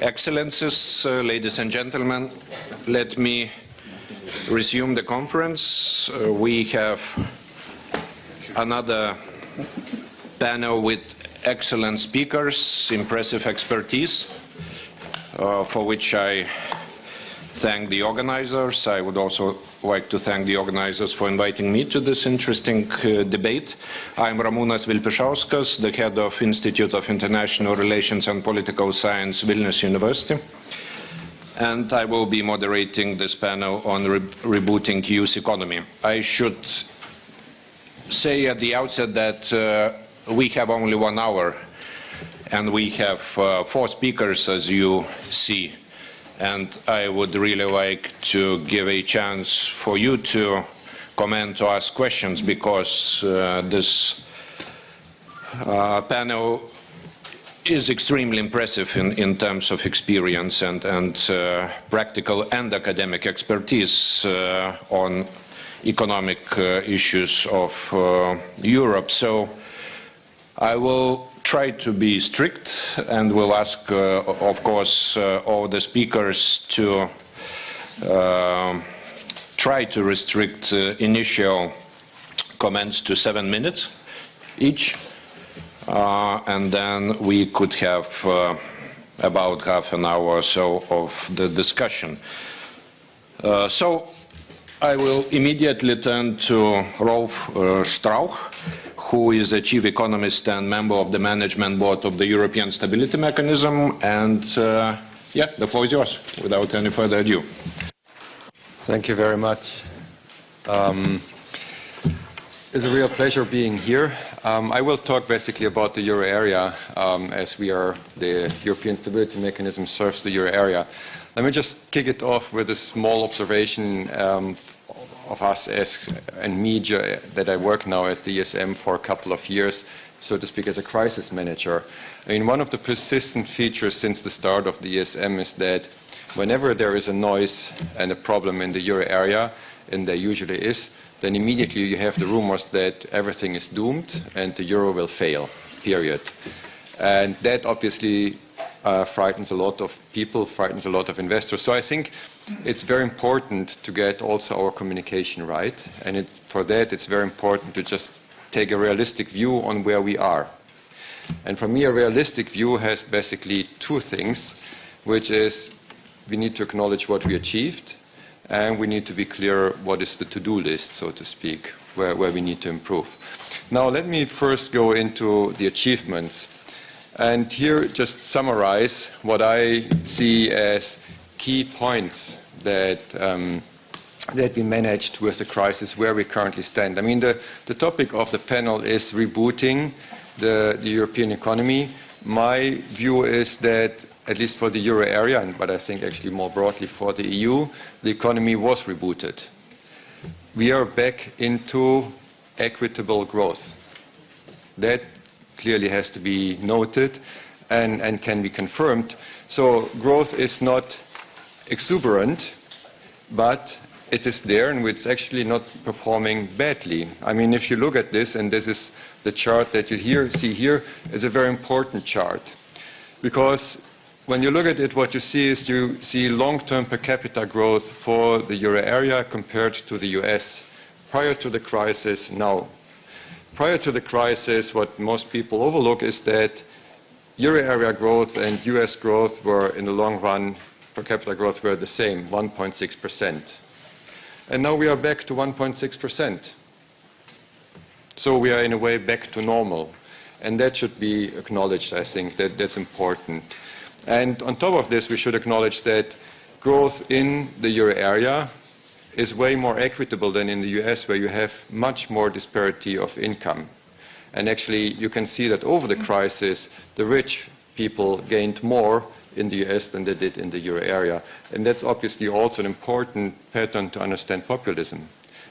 Excellencies, ladies and gentlemen, let me resume the conference. We have another panel with excellent speakers, impressive expertise, for which I thank the organizers. I would also like to thank the organizers for inviting me to this interesting debate. I'm Ramūnas Vilpišauskas, the head of Institute of International Relations and Political Science, Vilnius University. And I will be moderating this panel on rebooting EU's economy. I should say at the outset that we have only 1 hour, and we have 4 speakers, as you see. And I would really like to give a chance for you to comment or ask questions, because this panel is extremely impressive in terms of experience and practical and academic expertise on economic issues of Europe. So I will try to be strict and will ask, of course, all the speakers to try to restrict initial comments to 7 minutes each, and then we could have about half an hour or so of the discussion. So I will immediately turn to Rolf Strauch, who is a chief economist and member of the management board of the European Stability Mechanism. And yeah, the floor is yours, without any further ado. Thank you very much. It's a real pleasure being here. I will talk basically about the euro area, as the European Stability Mechanism serves the euro area. Let me just kick it off with a small observation of us and me, that I work now at the ESM for a couple of years, so to speak, as a crisis manager. I mean, one of the persistent features since the start of the ESM is that whenever there is a noise and a problem in the euro area, and there usually is, then immediately you have the rumors that everything is doomed and the euro will fail, period. And that obviously frightens a lot of people, frightens a lot of investors. So I think it's very important to get also our communication right. And for that, it's very important to just take a realistic view on where we are. And for me, a realistic view has basically 2 things, which is we need to acknowledge what we achieved, and we need to be clear what is the to-do list, so to speak, where we need to improve. Now, let me first go into the achievements. And here, just summarize what I see as key points that we managed with the crisis, where we currently stand. I mean, the topic of the panel is rebooting the European economy. My view is that, at least for the euro area, but I think actually more broadly for the EU, the economy was rebooted. We are back into equitable growth. That clearly has to be noted and can be confirmed. So growth is not exuberant, but it is there, and it's actually not performing badly. I mean, if you look at this, and this is the chart that you see here, is a very important chart. Because when you look at it, what you see is you see long-term per capita growth for the euro area compared to the US prior to the crisis now. Prior to the crisis, what most people overlook is that euro area growth and US growth were, in the long run, per capita growth were the same, 1.6%. And now we are back to 1.6%. So we are, in a way, back to normal. And that should be acknowledged, I think, that's important. And on top of this, we should acknowledge that growth in the euro area is way more equitable than in the US, where you have much more disparity of income. And actually, you can see that over the crisis, the rich people gained more in the US than they did in the euro area. And that's obviously also an important pattern to understand populism.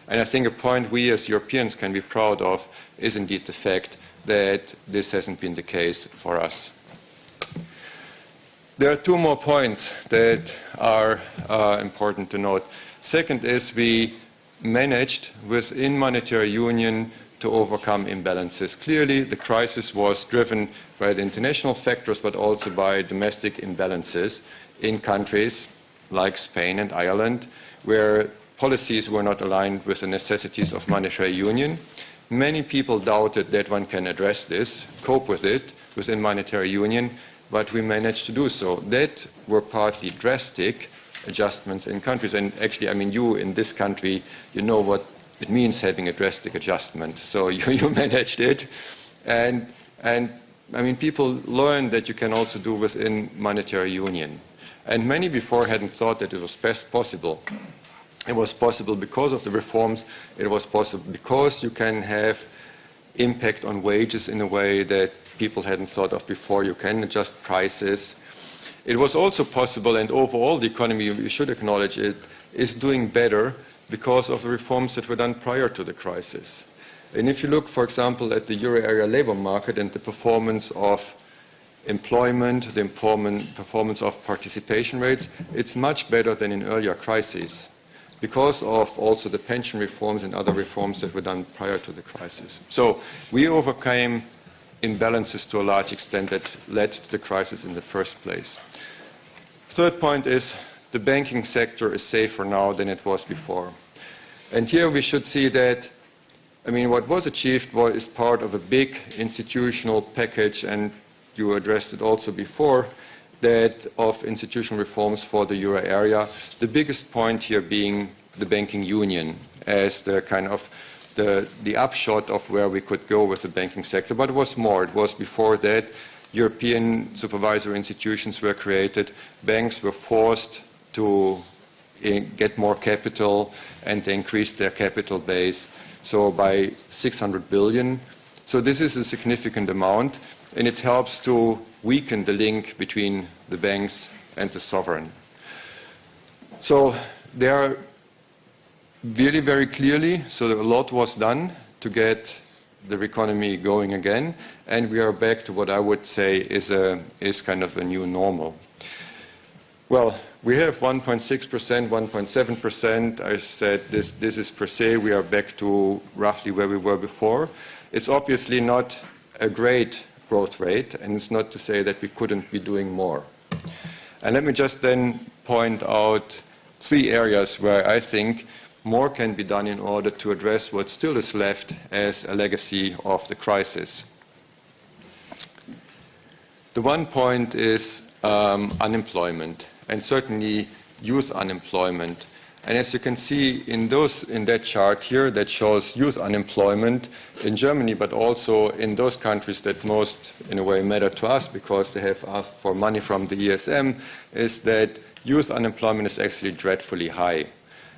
And I think a point we as Europeans can be proud of is indeed the fact that this hasn't been the case for us. There are 2 more points that are important to note. Second is we managed within monetary union to overcome imbalances. Clearly, the crisis was driven by the international factors, but also by domestic imbalances in countries like Spain and Ireland, where policies were not aligned with the necessities of monetary union. Many people doubted that one can address this, cope with it within monetary union, but we managed to do so. That were partly drastic adjustments in countries. And actually, I mean, you in this country, you know what it means having a drastic adjustment. So you managed it. And I mean, people learned that you can also do within monetary union. And many before hadn't thought that it was best possible. It was possible because of the reforms. It was possible because you can have impact on wages in a way that people hadn't thought of before. You can adjust prices. It was also possible, and overall the economy, we should acknowledge it, is doing better because of the reforms that were done prior to the crisis. And if you look, for example, at the euro area labor market and the performance of employment, the performance of participation rates, it's much better than in earlier crises because of also the pension reforms and other reforms that were done prior to the crisis. So we overcame imbalances to a large extent that led to the crisis in the first place. Third point is the banking sector is safer now than it was before. And here we should see that, I mean, what was achieved is part of a big institutional package, and you addressed it also before, that of institutional reforms for the euro area. The biggest point here being the banking union as the kind of the upshot of where we could go with the banking sector. But it was more. It was before that European supervisory institutions were created. Banks were forced to get more capital, and they increased their capital base, so by 600 billion. So this is a significant amount, and it helps to weaken the link between the banks and the sovereign. So there are really very clearly, so a lot was done to get the economy going again, and we are back to what I would say is kind of a new normal. Well, we have 1.6%, 1.7%. I said this is per se. We are back to roughly where we were before. It's obviously not a great growth rate, and it's not to say that we couldn't be doing more. And let me just then point out 3 areas where I think more can be done in order to address what still is left as a legacy of the crisis. The one point is unemployment, and certainly youth unemployment. And as you can see in that chart here that shows youth unemployment in Germany, but also in those countries that most, in a way, matter to us because they have asked for money from the ESM, is that youth unemployment is actually dreadfully high.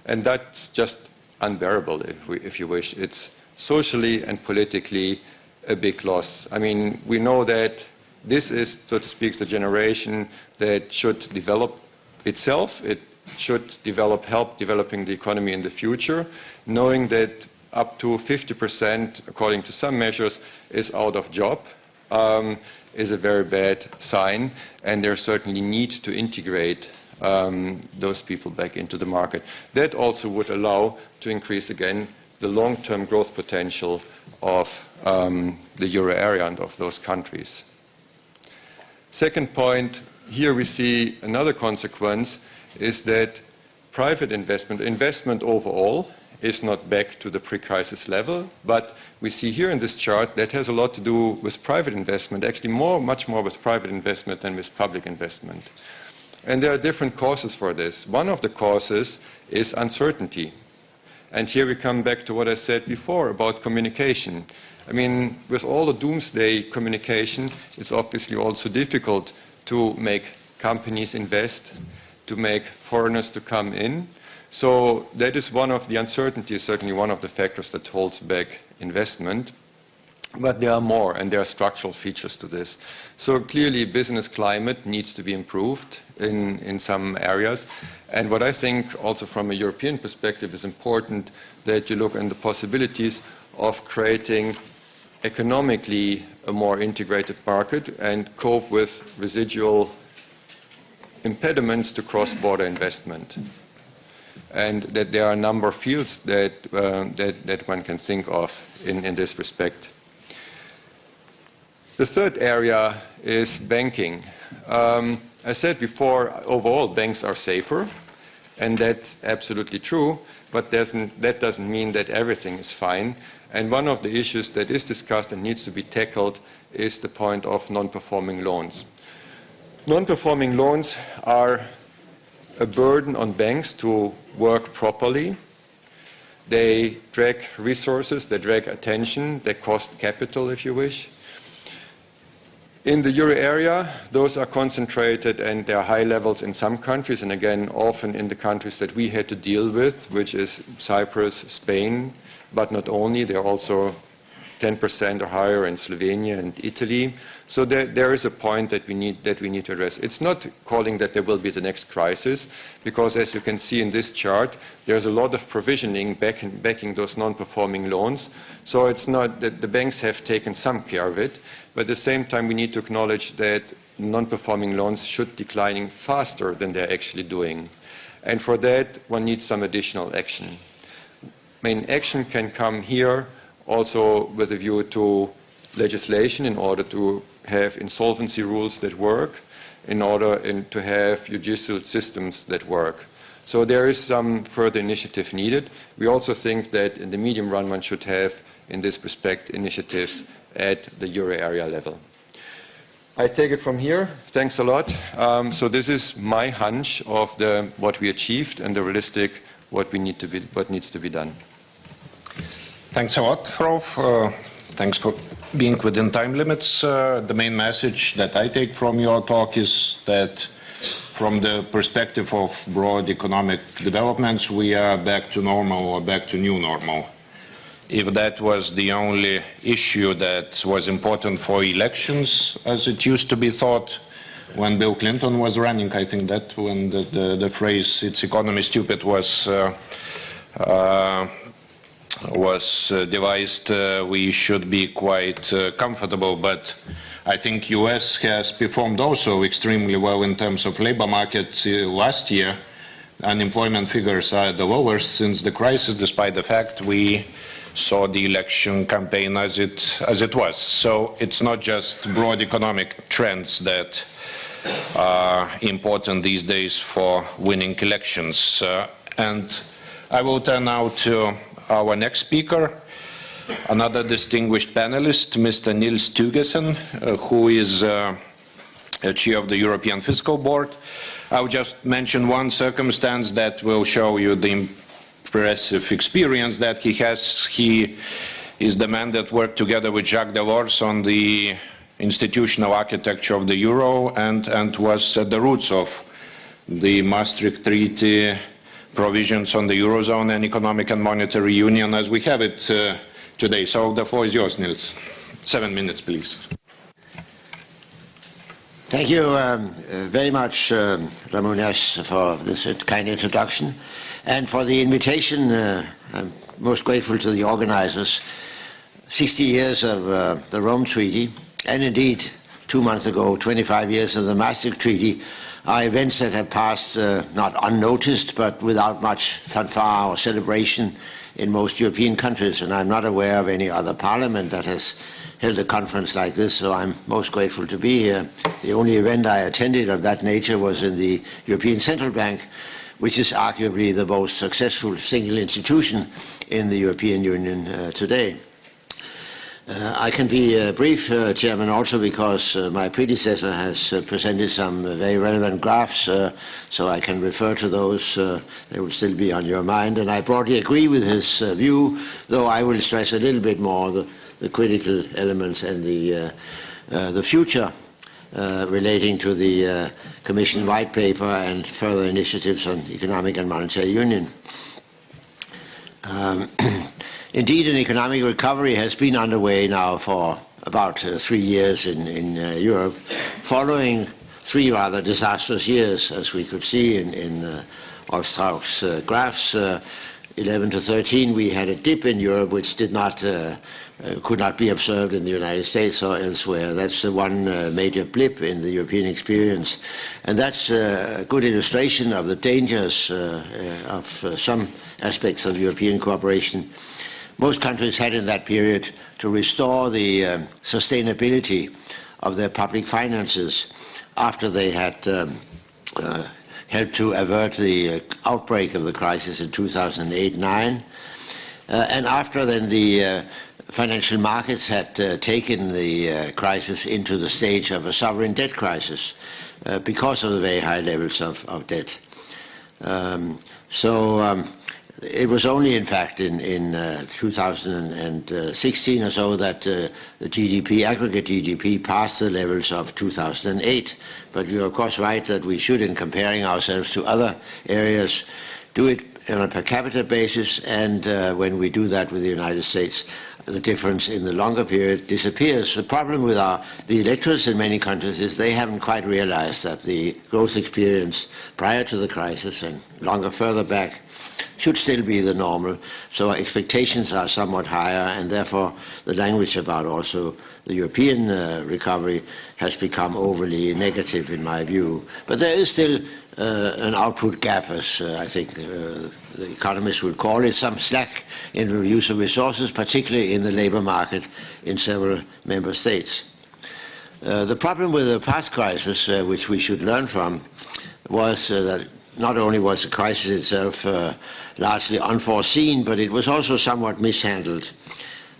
And that's just unbearable, if you wish. It's socially and politically a big loss. I mean, we know that this is, so to speak, the generation that should develop itself. It should help developing the economy in the future, knowing that up to 50%, according to some measures, is out of job, is a very bad sign, and there's certainly need to integrate those people back into the market. That also would allow to increase again the long-term growth potential of the euro area and of those countries. Second point, here we see another consequence is that private investment overall is not back to the pre-crisis level, but we see here in this chart that has a lot to do with private investment, actually much more with private investment than with public investment. And there are different causes for this. One of the causes is uncertainty. And here we come back to what I said before about communication. I mean, with all the doomsday communication, it's obviously also difficult to make companies invest, to make foreigners to come in. So that is one of the uncertainties, certainly one of the factors that holds back investment. But there are more, and there are structural features to this. So clearly, business climate needs to be improved in some areas. And what I think also from a European perspective is important that you look at the possibilities of creating economically a more integrated market and cope with residual impediments to cross-border investment. and that there are a number of fields that, that one can think of in this respect. The third area is banking. I said before, overall banks are safer, and that's absolutely true, but that doesn't mean that everything is fine. And one of the issues that is discussed and needs to be tackled is the point of non-performing loans. Non-performing loans are a burden on banks to work properly. They drag resources, they drag attention, they cost capital, if you wish. In the euro area, those are concentrated and there are high levels in some countries, and again, often in the countries that we had to deal with, which is Cyprus, Spain, but not only, they're also 10% or higher in Slovenia and Italy. So there is a point that we need to address. It's not calling that there will be the next crisis, because as you can see in this chart, there's a lot of provisioning backing those non-performing loans. So it's not that the banks have taken some care of it, but at the same time we need to acknowledge that non-performing loans should declining faster than they're actually doing. And for that, one needs some additional action. I mean, action can come here also with a view to legislation in order to have insolvency rules that work, in order to have judicial systems that work. So there is some further initiative needed. We also think that in the medium run one should have, in this respect, initiatives at the euro area level. I take it from here. Thanks a lot. So this is my hunch of what we achieved and the realistic what needs to be done. Thanks a lot, Rolf. Thanks for being within time limits. The main message that I take from your talk is that from the perspective of broad economic developments, we are back to normal or back to new normal. If that was the only issue that was important for elections, as it used to be thought when Bill Clinton was running, I think that when the phrase "it's economy stupid" was devised, we should be quite comfortable. But I think US has performed also extremely well in terms of labor market last year. Unemployment figures are the lowest since the crisis, despite the fact we saw the election campaign as it was. So it's not just broad economic trends that are important these days for winning elections. And I will turn now to our next speaker, another distinguished panelist, Mr. Nils Tugesen, who is chair of the European Fiscal Board. I will just mention one circumstance that will show you the impressive experience that he has. He is the man that worked together with Jacques Delors on the institutional architecture of the euro and was at the roots of the Maastricht Treaty provisions on the eurozone and economic and monetary union as we have it today. So the floor is yours, Nils. 7 minutes, please. Thank you very much, Ramūnas, for this kind introduction and for the invitation. I'm most grateful to the organizers. 60 years of the Rome Treaty, and indeed 2 months ago, 25 years of the Maastricht Treaty, are events that have passed not unnoticed, but without much fanfare or celebration in most European countries. And I'm not aware of any other parliament that has held a conference like this, so I'm most grateful to be here. The only event I attended of that nature was in the European Central Bank, which is arguably the most successful single institution in the European Union today. I can be brief, Chairman, also because my predecessor has presented some very relevant graphs, so I can refer to those. They will still be on your mind, and I broadly agree with his view, though I will stress a little bit more the critical elements and the future relating to the Commission White Paper and further initiatives on economic and monetary union. Indeed, an economic recovery has been underway now for about 3 years in Europe, following 3 rather disastrous years, as we could see in Ostrauch's graphs. 11 to 13, we had a dip in Europe which did not could not be observed in the United States or elsewhere. That's the one major blip in the European experience. And that's a good illustration of the dangers of some aspects of European cooperation. Most countries had in that period to restore the sustainability of their public finances after they had helped to avert the outbreak of the crisis in 2008-9. And after then the financial markets had taken the crisis into the stage of a sovereign debt crisis because of the very high levels of debt. It was only, in fact, in 2016 or so that the GDP, aggregate GDP, passed the levels of 2008. But you're, of course, right that we should, in comparing ourselves to other areas, do it on a per capita basis, and when we do that with the United States, the difference in the longer period disappears. The problem with the electorates in many countries is they haven't quite realized that the growth experience prior to the crisis and longer further back should still be the normal. So our expectations are somewhat higher, and therefore the language about also the European recovery has become overly negative in my view. But there is still an output gap, as I think the economists would call it, some slack in the use of resources, particularly in the labour market in several member states. The problem with the past crisis, which we should learn from, was that not only was the crisis itself largely unforeseen, but it was also somewhat mishandled.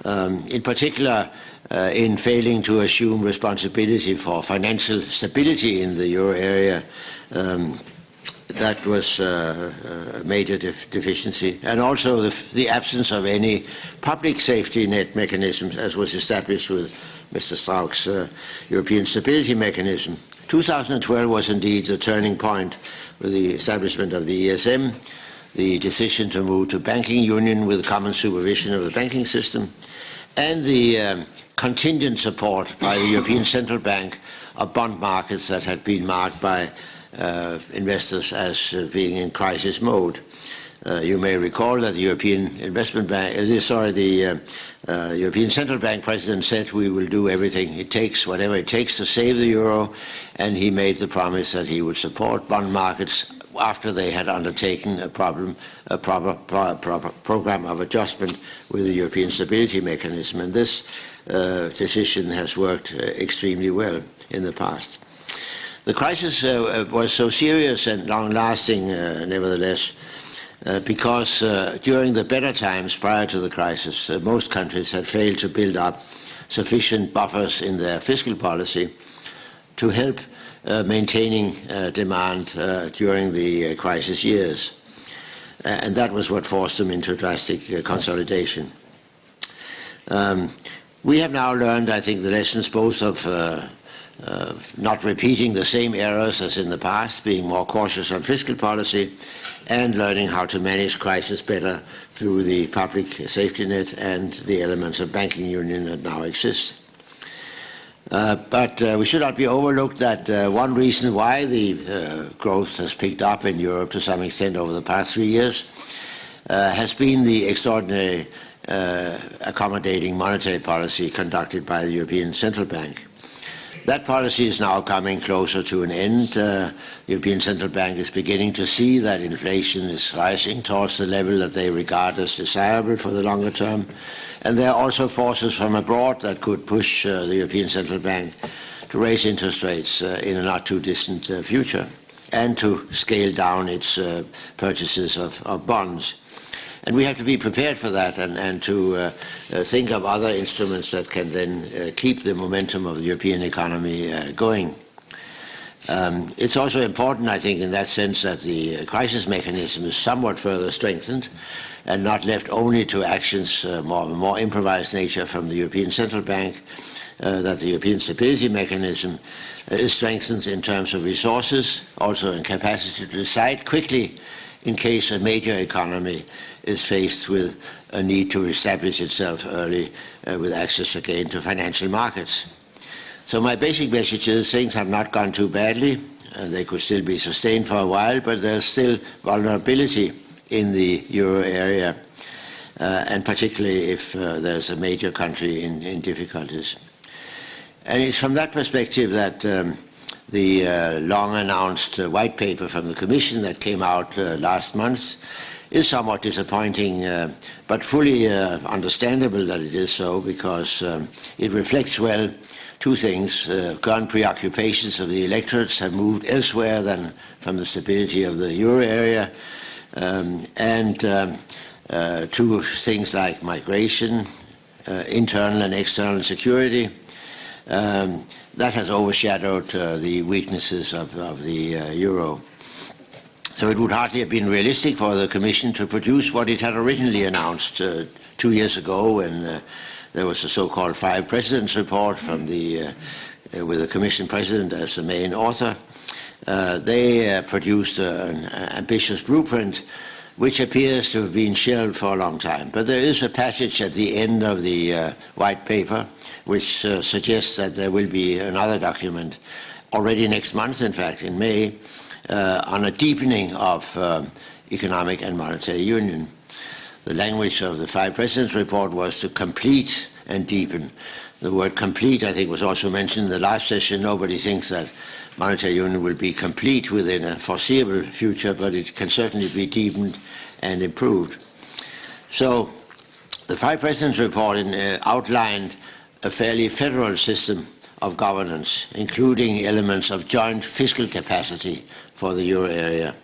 In particular, in failing to assume responsibility for financial stability in the euro area, that was a major deficiency, and also the absence of any public safety net mechanisms, as was established with Mr. Strauch's European Stability Mechanism. 2012 was indeed the turning point with the establishment of the ESM, the decision to move to banking union with common supervision of the banking system, and the contingent support by the European Central Bank of bond markets that had been marked by investors as being in crisis mode. You may recall that the European Investment Bank, the European Central Bank president said we will do everything it takes, whatever it takes to save the euro, and he made the promise that he would support bond markets after they had undertaken a proper program of adjustment with the European Stability Mechanism. And this decision has worked extremely well in the past. The crisis was so serious and long-lasting, nevertheless, because during the better times prior to the crisis, most countries had failed to build up sufficient buffers in their fiscal policy to help maintaining demand during the crisis years. And that was what forced them into drastic consolidation. We have now learned, I think, the lessons both of not repeating the same errors as in the past, being more cautious on fiscal policy, and learning how to manage crisis better through the public safety net and the elements of banking union that now exist. But we should not be overlooked that one reason why the growth has picked up in Europe to some extent over the past 3 years has been the extraordinary accommodating monetary policy conducted by the European Central Bank. That policy is now coming closer to an end. The European Central Bank is beginning to see that inflation is rising towards the level that they regard as desirable for the longer term. And there are also forces from abroad that could push the European Central Bank to raise interest rates in a not too distant future and to scale down its purchases of bonds. And we have to be prepared for that and to think of other instruments that can then keep the momentum of the European economy going. It's also important, I think, in that sense that the crisis mechanism is somewhat further strengthened and not left only to actions more improvised nature from the European Central Bank, that the European Stability Mechanism is strengthened in terms of resources, also in capacity to decide quickly in case a major economy is faced with a need to establish itself early with access again to financial markets. So my basic message is things have not gone too badly. They could still be sustained for a while, but there's still vulnerability in the euro area. and particularly if there's a major country in difficulties. And it's from that perspective that the long-announced white paper from the Commission that came out last month is somewhat disappointing, but fully understandable that it is so, because it reflects well two things. Current preoccupations of the electorates have moved elsewhere than from the stability of the euro area, and two things like migration, internal and external security, that has overshadowed the weaknesses of the euro. So it would hardly have been realistic for the Commission to produce what it had originally announced 2 years ago, when there was a so-called Five Presidents report from with the Commission President as the main author. They produced an ambitious blueprint which appears to have been shelved for a long time. But there is a passage at the end of the white paper which suggests that there will be another document already next month, in fact, in May, on a deepening of economic and monetary union. The language of the Five Presidents report was to complete and deepen. The word complete, I think, was also mentioned in the last session. Nobody thinks that monetary union will be complete within a foreseeable future, but it can certainly be deepened and improved. So the Five Presidents report outlined a fairly federal system of governance, including elements of joint fiscal capacity for the euro area.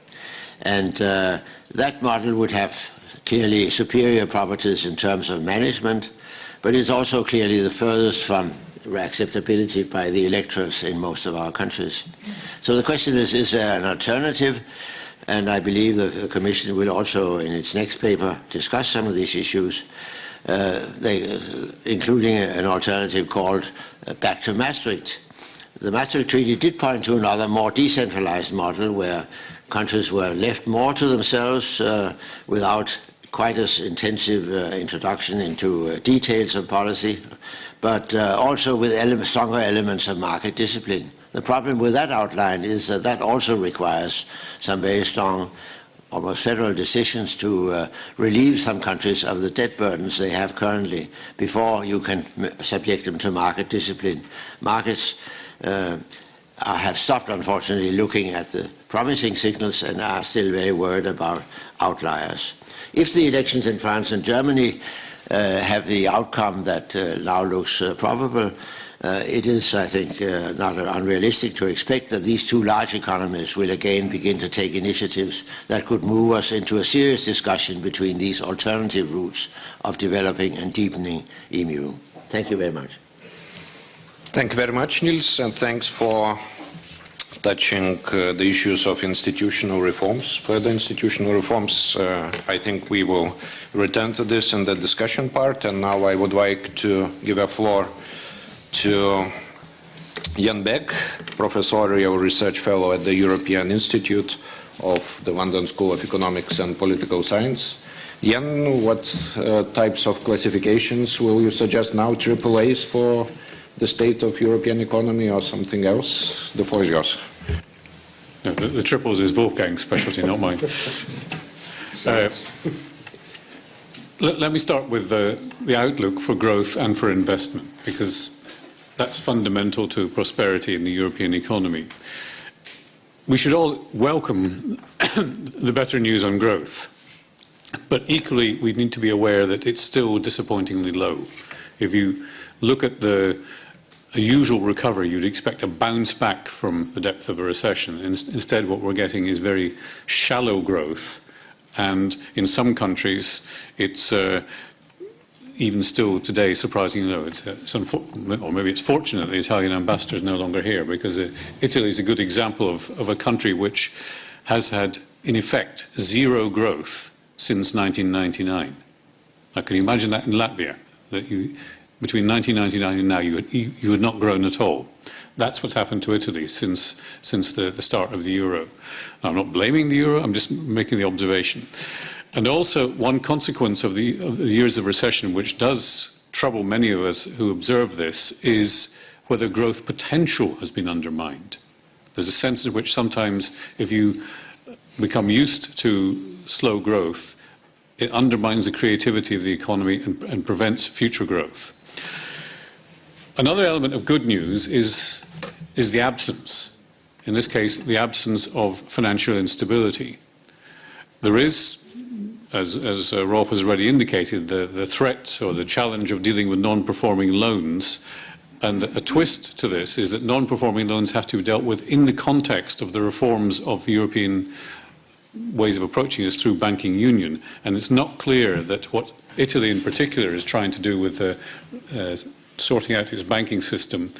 And that model would have clearly superior properties in terms of management, but it's also clearly the furthest from acceptability by the electorates in most of our countries. So the question is there an alternative? And I believe the Commission will also, in its next paper, discuss some of these issues, including an alternative called Back to Maastricht. The Maastricht Treaty did point to another, more decentralized model where countries were left more to themselves without quite as intensive introduction into details of policy, but also with stronger elements of market discipline. The problem with that outline is that that also requires some very strong, almost federal decisions to relieve some countries of the debt burdens they have currently before you can subject them to market discipline. Markets have stopped, unfortunately, looking at the promising signals and are still very worried about outliers. If the elections in France and Germany have the outcome that now looks probable, it is, I think, not unrealistic to expect that these two large economies will again begin to take initiatives that could move us into a serious discussion between these alternative routes of developing and deepening EMU. Thank you very much. Thank you very much, Niels, and thanks for touching the issues of institutional reforms. Further institutional reforms, I think we will return to this in the discussion part, and now I would like to give a floor to Jan Beck, Professorial Research Fellow at the European Institute of the London School of Economics and Political Science. Jan, what types of classifications will you suggest now? AAAs for the state of European economy or something else? The floor is yours. No, the triples is Wolfgang's specialty, not mine. Let me start with the outlook for growth and for investment, because that's fundamental to prosperity in the European economy. We should all welcome the better news on growth, but equally we need to be aware that it's still disappointingly low. If you look at a usual recovery, you'd expect a bounce back from the depth of a recession. Instead, what we're getting is very shallow growth, and in some countries, it's even still today surprisingly low. Or maybe it's fortunate the Italian ambassador is no longer here, because Italy is a good example of a country which has had, in effect, zero growth since 1999. Now, can you imagine that in Latvia? That between 1999 and now, you had not grown at all. That's what's happened to Italy since the start of the euro. Now, I'm not blaming the euro, I'm just making the observation. And also, one consequence of the years of recession, which does trouble many of us who observe this, is whether growth potential has been undermined. There's a sense in which sometimes, if you become used to slow growth, it undermines the creativity of the economy and prevents future growth. Another element of good news is the absence, in this case, the absence of financial instability. There is, as Rolf has already indicated, the threat or the challenge of dealing with non-performing loans. And a twist to this is that non-performing loans have to be dealt with in the context of the reforms of European ways of approaching this through banking union. And it's not clear that what Italy in particular is trying to do with sorting out its banking system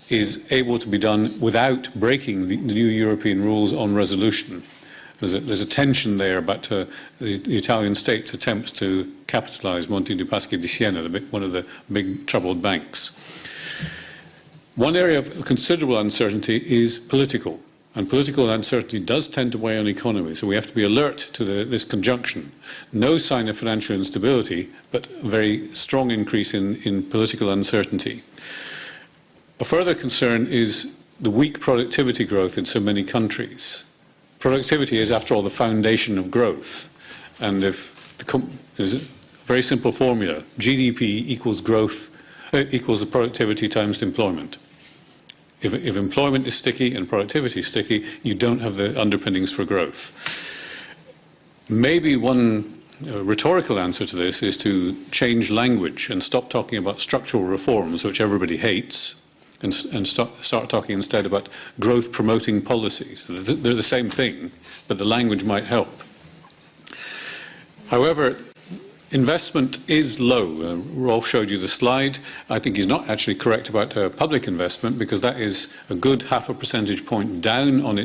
is able to be done without breaking the new European rules on resolution. There's a tension there about the Italian state's attempts to capitalise Monte dei Paschi di Siena, one of the big troubled banks. One area of considerable uncertainty is political, and political uncertainty does tend to weigh on the economy, so we have to be alert to this conjunction. No sign of financial instability, but a very strong increase in political uncertainty. A further concern is the weak productivity growth in so many countries. Productivity is, after all, the foundation of growth, and there's a very simple formula: GDP equals growth equals the productivity times employment. If employment is sticky and productivity is sticky, you don't have the underpinnings for growth. Maybe one rhetorical answer to this is to change language and stop talking about structural reforms, which everybody hates, and start talking instead about growth-promoting policies. They're the same thing, but the language might help. However, investment is low. Rolf showed you the slide. I think he's not actually correct about public investment, because that is a good 0.5 percentage point down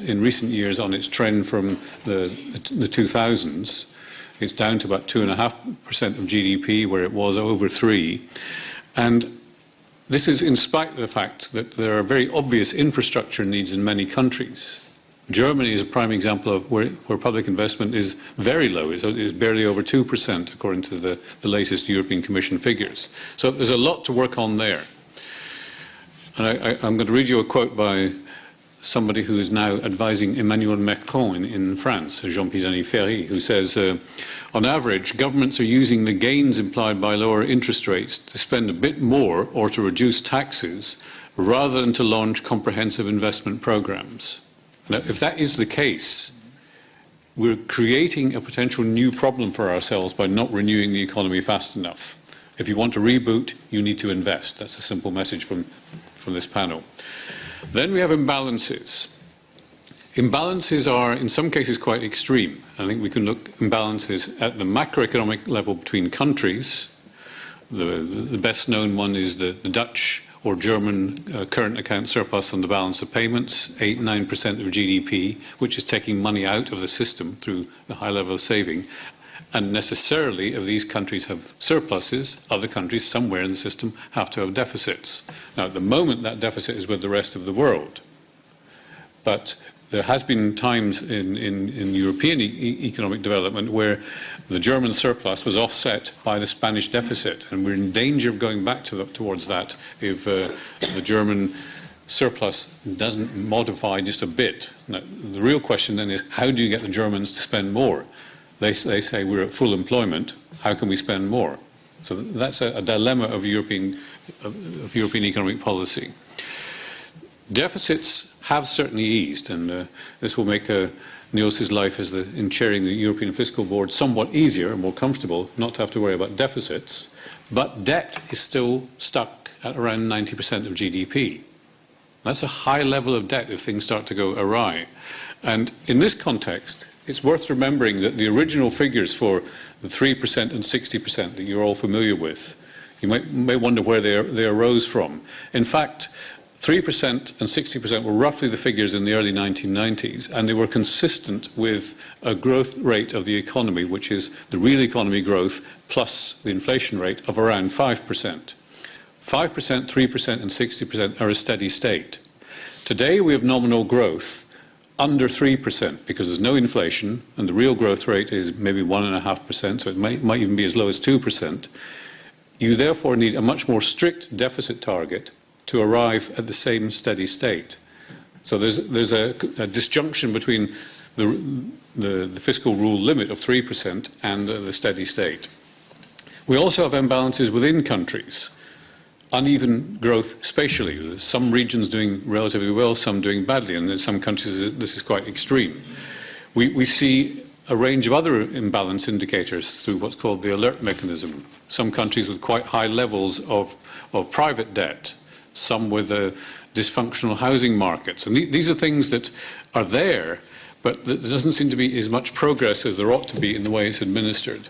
in recent years on its trend from the 2000s. It's down to about 2.5% of GDP, where it was over 3%. And this is in spite of the fact that there are very obvious infrastructure needs in many countries. Germany is a prime example of where public investment is very low. It's barely over 2%, according to the latest European Commission figures. So there's a lot to work on there. And I'm going to read you a quote by somebody who is now advising Emmanuel Macron in France, Jean Pisani-Ferry, who says, on average, governments are using the gains implied by lower interest rates to spend a bit more or to reduce taxes, rather than to launch comprehensive investment programs. Now, if that is the case, we're creating a potential new problem for ourselves by not renewing the economy fast enough. If you want to reboot, you need to invest. That's a simple message from this panel. Then we have imbalances. Imbalances are, in some cases, quite extreme. I think we can look at imbalances at the macroeconomic level between countries. The best known one is the Dutch or German current account surplus on the balance of payments, 8-9% of GDP, which is taking money out of the system through the high level of saving. And necessarily, if these countries have surpluses, other countries somewhere in the system have to have deficits. Now, at the moment, that deficit is with the rest of the world. But there has been times in European economic development where the German surplus was offset by the Spanish deficit, and we're in danger of going back towards that if the German surplus doesn't modify just a bit. Now, the real question then is, how do you get the Germans to spend more? They say we're at full employment. How can we spend more? So that's a dilemma of European economic policy. Deficits have certainly eased, and this will make Niels's life in chairing the European Fiscal Board somewhat easier and more comfortable, not to have to worry about deficits. But debt is still stuck at around 90% of GDP. That's a high level of debt if things start to go awry. And in this context, it's worth remembering that the original figures for the 3% and 60% that you're all familiar with, you may wonder where they arose from. In fact, 3% and 60% were roughly the figures in the early 1990s, and they were consistent with a growth rate of the economy, which is the real economy growth plus the inflation rate of around 5%. 5%, 3% and 60% are a steady state. Today we have nominal growth under 3% because there's no inflation, and the real growth rate is maybe 1.5%, so it might even be as low as 2%. You therefore need a much more strict deficit target to arrive at the same steady state. So there's a disjunction between the fiscal rule limit of 3% and the steady state. We also have imbalances within countries, uneven growth spatially. There's some regions doing relatively well, some doing badly, and in some countries this is quite extreme. We see a range of other imbalance indicators through what's called the alert mechanism. Some countries with quite high levels of private debt, some with dysfunctional housing markets. And these are things that are there, but there doesn't seem to be as much progress as there ought to be in the way it's administered.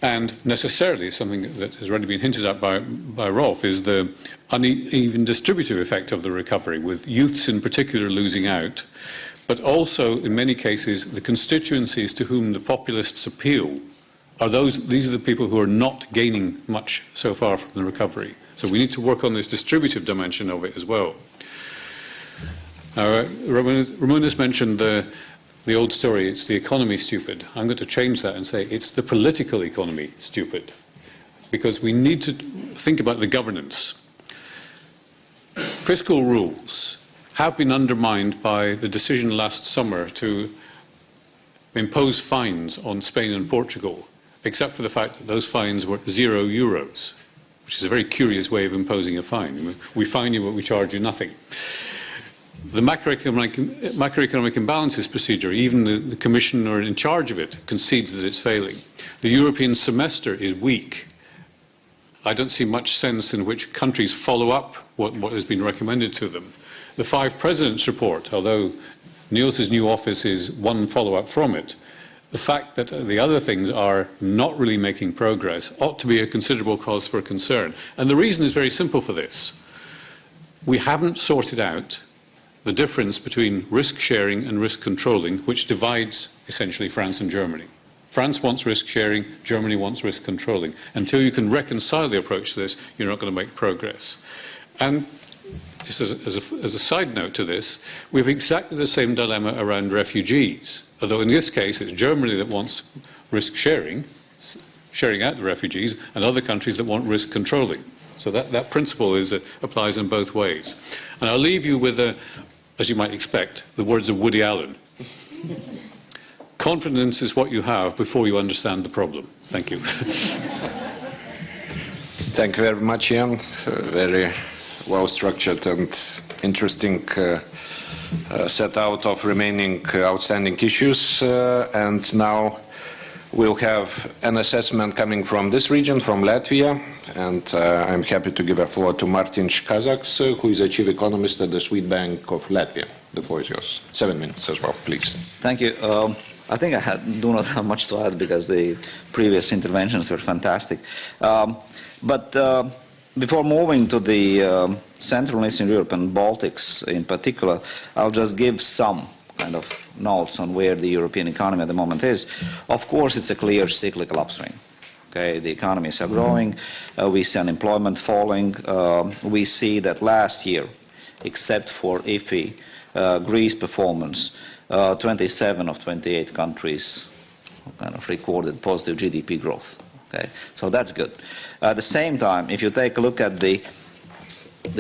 And necessarily, something that has already been hinted at by Rolf, is the uneven distributive effect of the recovery, with youths in particular losing out, but also, in many cases, the constituencies to whom the populists appeal these are the people who are not gaining much so far from the recovery. So we need to work on this distributive dimension of it as well. Ramūnas mentioned the old story, it's the economy stupid. I'm going to change that and say it's the political economy stupid, because we need to think about the governance. Fiscal rules have been undermined by the decision last summer to impose fines on Spain and Portugal, except for the fact that those fines were €0, which is a very curious way of imposing a fine. We fine you, but we charge you nothing. The macroeconomic imbalances procedure, even the commissioner in charge of it concedes that it's failing. The European semester is weak. I don't see much sense in which countries follow up what has been recommended to them. The Five Presidents report, although Niels's new office is one follow-up from it, the fact that the other things are not really making progress ought to be a considerable cause for concern. And the reason is very simple for this. We haven't sorted out the difference between risk sharing and risk controlling, which divides essentially France and Germany. France wants risk sharing, Germany wants risk controlling. Until you can reconcile the approach to this, you're not going to make progress. And just as a side note to this, we have exactly the same dilemma around refugees, although in this case it's Germany that wants risk sharing, sharing out the refugees, and other countries that want risk controlling. So that principle applies in both ways. And I'll leave you with, as you might expect, the words of Woody Allen. Confidence is what you have before you understand the problem. Thank you. Thank you very much, Ian. Very well-structured and interesting set out of remaining outstanding issues. And now we'll have an assessment coming from this region, from Latvia. And I'm happy to give a floor to Martin Kazaks, who is a chief economist at the Swedbank of Latvia. The floor is yours. 7 minutes as well, please. Thank you. I think I do not have much to add because the previous interventions were fantastic. But before moving to the Central and Eastern Europe and Baltics in particular, I'll just give some kind of notes on where the European economy at the moment is. Of course, it's a clear cyclical upswing. Okay, the economies are growing. We see unemployment falling. We see that last year, except for iffy Greece performance, 27 of 28 countries kind of recorded positive GDP growth. Okay, so that's good. At the same time, if you take a look at the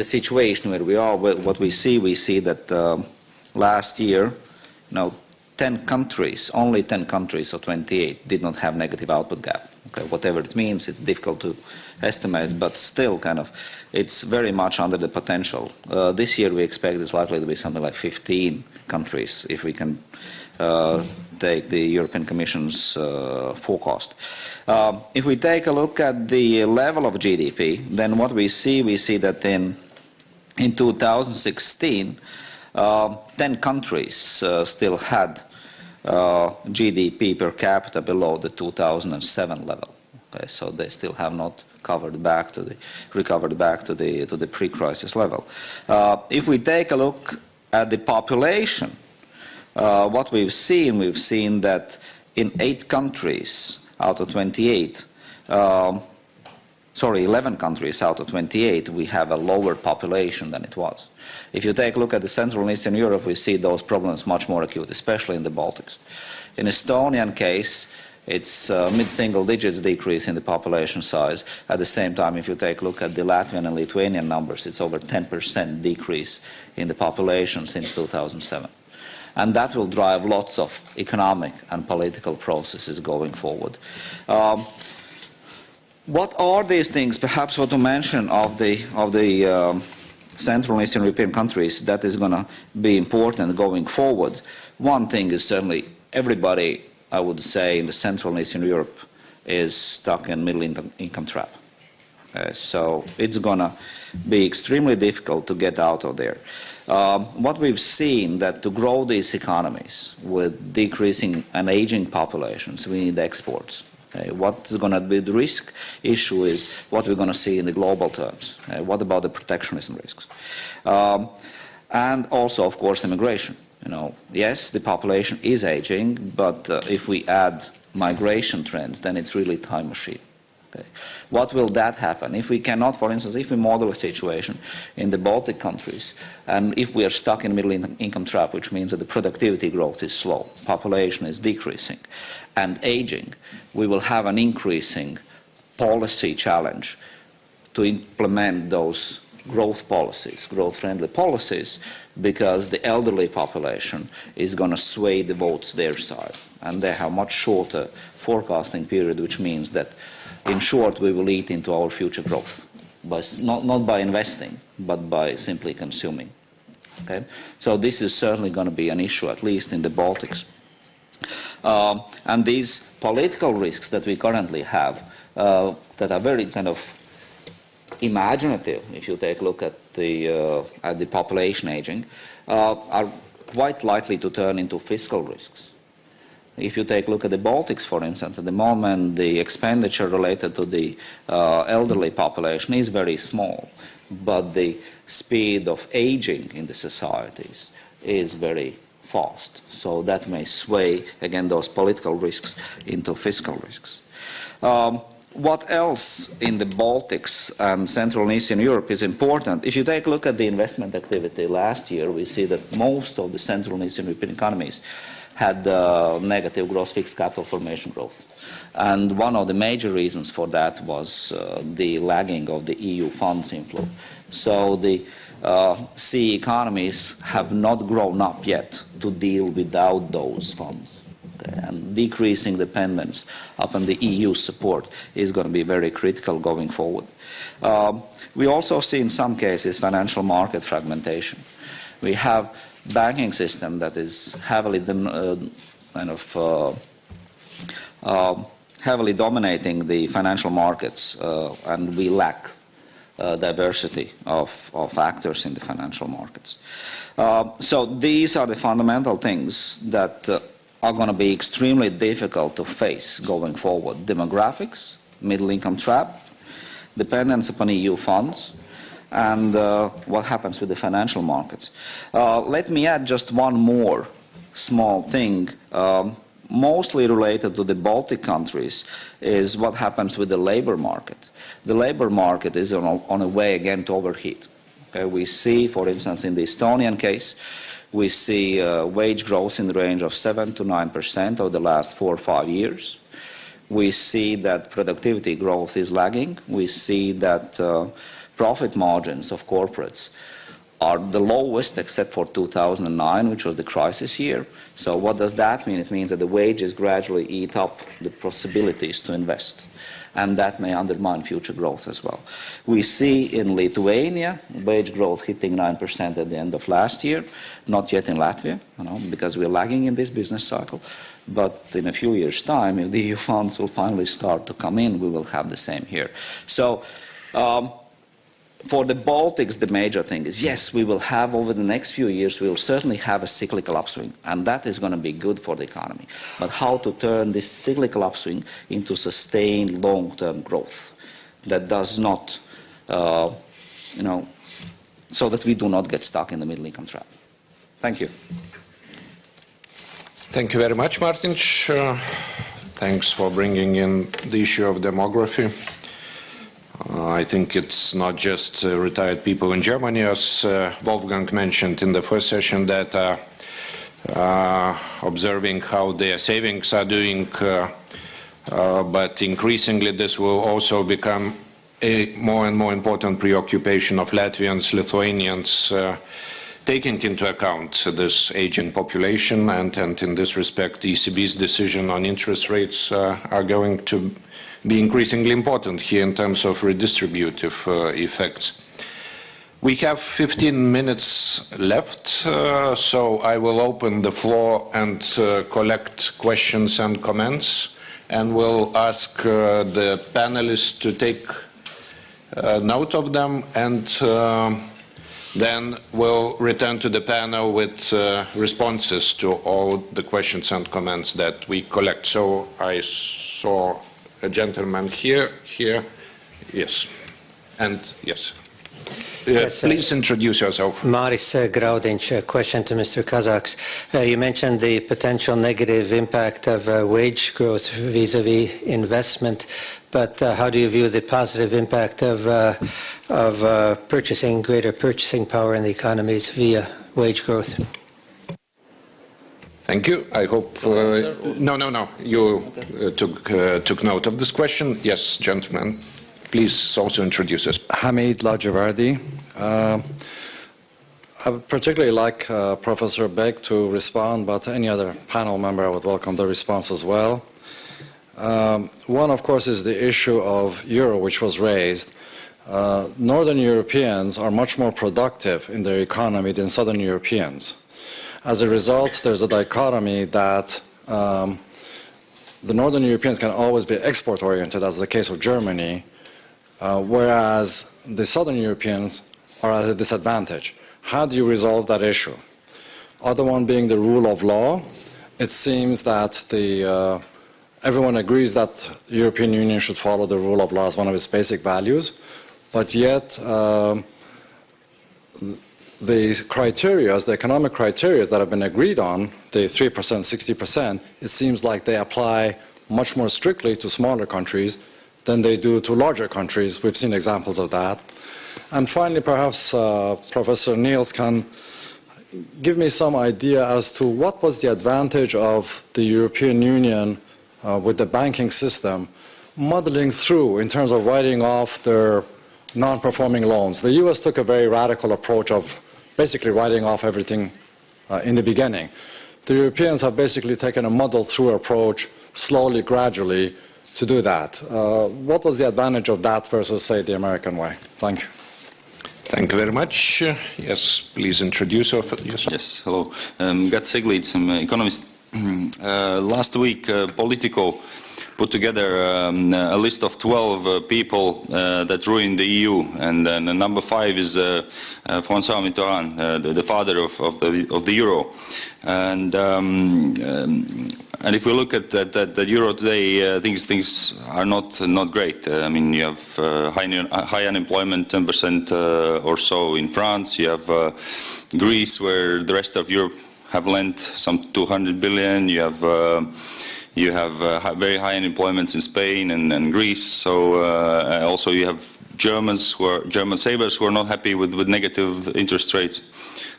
situation where we are, what we see that last year, 10 countries, only 10 countries of 28 did not have negative output gap. Okay, whatever it means, it's difficult to estimate, but still it's very much under the potential. This year we expect it's likely to be something like 15 countries if we can take the European Commission's forecast. If we take a look at the level of GDP, then what we see that in 2016, 10 countries still had GDP per capita below the 2007 level. Okay, so they still have not recovered back to the pre-crisis level. If we take a look at the population, what we've seen that in 8 countries out of 28, 11 countries out of 28, we have a lower population than it was. If you take a look at the Central and Eastern Europe, we see those problems much more acute, especially in the Baltics. In Estonian case, it's mid-single digits decrease in the population size. At the same time, if you take a look at the Latvian and Lithuanian numbers, it's over 10% decrease in the population since 2007. and that will drive lots of economic and political processes going forward. What are these things? Perhaps what to mention of the Central and Eastern European countries that is going to be important going forward. One thing is certainly everybody, I would say, in the Central and Eastern Europe is stuck in middle income trap. So it's going to be extremely difficult to get out of there. What we've seen that to grow these economies with decreasing and aging populations, we need exports. What's going to be the risk issue is what we're going to see in the global terms. What about the protectionism risks? And also, of course, immigration. Yes, the population is aging, but if we add migration trends, then it's really a time machine. Okay. What will that happen? If we cannot, for instance, if we model a situation in the Baltic countries, and if we are stuck in the middle income trap, which means that the productivity growth is slow, population is decreasing, and aging, we will have an increasing policy challenge to implement those growth policies, growth-friendly policies, because the elderly population is going to sway the votes their side. And they have much shorter forecasting period, which means that, in short, we will eat into our future growth, not by investing, but by simply consuming. Okay? So this is certainly going to be an issue, at least in the Baltics. And these political risks that we currently have, that are very kind of imaginative, if you take a look at the population aging, are quite likely to turn into fiscal risks. If you take a look at the Baltics, for instance, at the moment the expenditure related to the elderly population is very small, but the speed of aging in the societies is very fast. So that may sway, again, those political risks into fiscal risks. What else in the Baltics and Central and Eastern Europe is important? If you take a look at the investment activity last year, we see that most of the Central and Eastern European economies had negative gross fixed capital formation growth. And one of the major reasons for that was the lagging of the EU funds inflow. So the CE economies have not grown up yet to deal without those funds. Okay? And decreasing dependence upon the EU support is going to be very critical going forward. We also see in some cases financial market fragmentation. We have banking system that is heavily heavily dominating the financial markets, and we lack diversity of actors in the financial markets. So these are the fundamental things that are going to be extremely difficult to face going forward. Demographics, middle income trap, dependence upon EU funds, and what happens with the financial markets. Let me add just one more small thing, mostly related to the Baltic countries, is what happens with the labor market. The labor market is on a way again to overheat. Okay, we see, for instance, in the Estonian case, we see wage growth in the range of 7 to 9% over the last 4 or 5 years. We see that productivity growth is lagging. We see that profit margins of corporates are the lowest except for 2009, which was the crisis year. So what does that mean? It means that the wages gradually eat up the possibilities to invest, and that may undermine future growth as well. We see in Lithuania wage growth hitting 9% at the end of last year, not yet in Latvia, because we're lagging in this business cycle. But in a few years' time, if the EU funds will finally start to come in, we will have the same here. So for the Baltics, the major thing is, yes, we will have over the next few years, we will certainly have a cyclical upswing, and that is going to be good for the economy. But how to turn this cyclical upswing into sustained long-term growth that does not, so that we do not get stuck in the middle income trap. Thank you. Thank you very much, Martin. Thanks for bringing in the issue of demography. I think it's not just retired people in Germany, as Wolfgang mentioned in the first session, that are observing how their savings are doing, but increasingly this will also become a more and more important preoccupation of Latvians, Lithuanians, taking into account this aging population, and in this respect, the ECB's decision on interest rates are going to be increasingly important here in terms of redistributive effects. We have 15 minutes left, so I will open the floor and collect questions and comments, and will ask the panelists to take note of them, and then we'll return to the panel with responses to all the questions and comments that we collect. So I saw a gentleman here, yes, and yes. Yes, please introduce yourself. Maris Graudinch, question to Mr. Kazaks. You mentioned the potential negative impact of wage growth vis-à-vis investment, but how do you view the positive impact of greater purchasing power in the economies via wage growth? Thank you. I hope... No. You took note of this question. Yes, gentlemen. Please also introduce us. Hamid Lajavardi. I would particularly like Professor Beck to respond, but any other panel member, I would welcome the response as well. One, of course, is the issue of euro, which was raised. Northern Europeans are much more productive in their economy than Southern Europeans. As a result, there's a dichotomy that the Northern Europeans can always be export-oriented, as the case of Germany, whereas the Southern Europeans are at a disadvantage. How do you resolve that issue? Other one being the rule of law. It seems that everyone agrees that the European Union should follow the rule of law as one of its basic values, but yet the criteria, the economic criteria that have been agreed on, the 3%, 60%, it seems like they apply much more strictly to smaller countries than they do to larger countries. We've seen examples of that. And finally, perhaps Professor Niels can give me some idea as to what was the advantage of the European Union with the banking system muddling through in terms of writing off their non-performing loans. The US took a very radical approach of basically writing off everything in the beginning. The Europeans have basically taken a muddle-through approach, slowly, gradually, to do that. What was the advantage of that versus, say, the American way? Thank you. Thank you very much. Yes, please introduce yourself. Yes, hello. Gert Seglitz, I'm an economist. Last week, Politico put together a list of 12 people that ruined the EU, and number 5 is François Mitterrand, the father of the euro. And if we look at the euro today, things are not great. I mean, you have high unemployment, 10% or so in France. You have Greece, where the rest of Europe have lent some 200 billion. You have very high unemployment in Spain and Greece. So also you have German savers who are not happy with negative interest rates,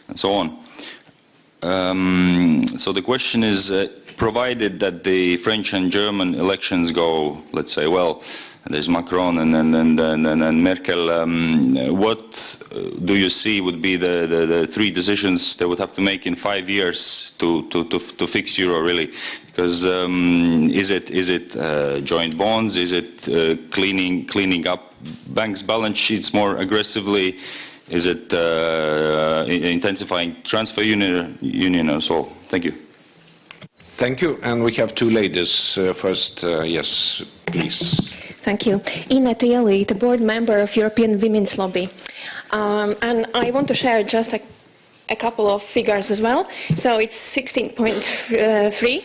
and so on. So the question is, provided that the French and German elections go, let's say, well, there's Macron and Merkel, what do you see would be the 3 decisions they would have to make in 5 years to fix euro, really? Because is it joint bonds? Is it cleaning up banks' balance sheets more aggressively? Is it intensifying transfer union or so? Thank you. Thank you. And we have 2 ladies first. Yes, please. Thank you. Ina Tieli, the board member of European Women's Lobby. And I want to share just a couple of figures as well. So it's 16.3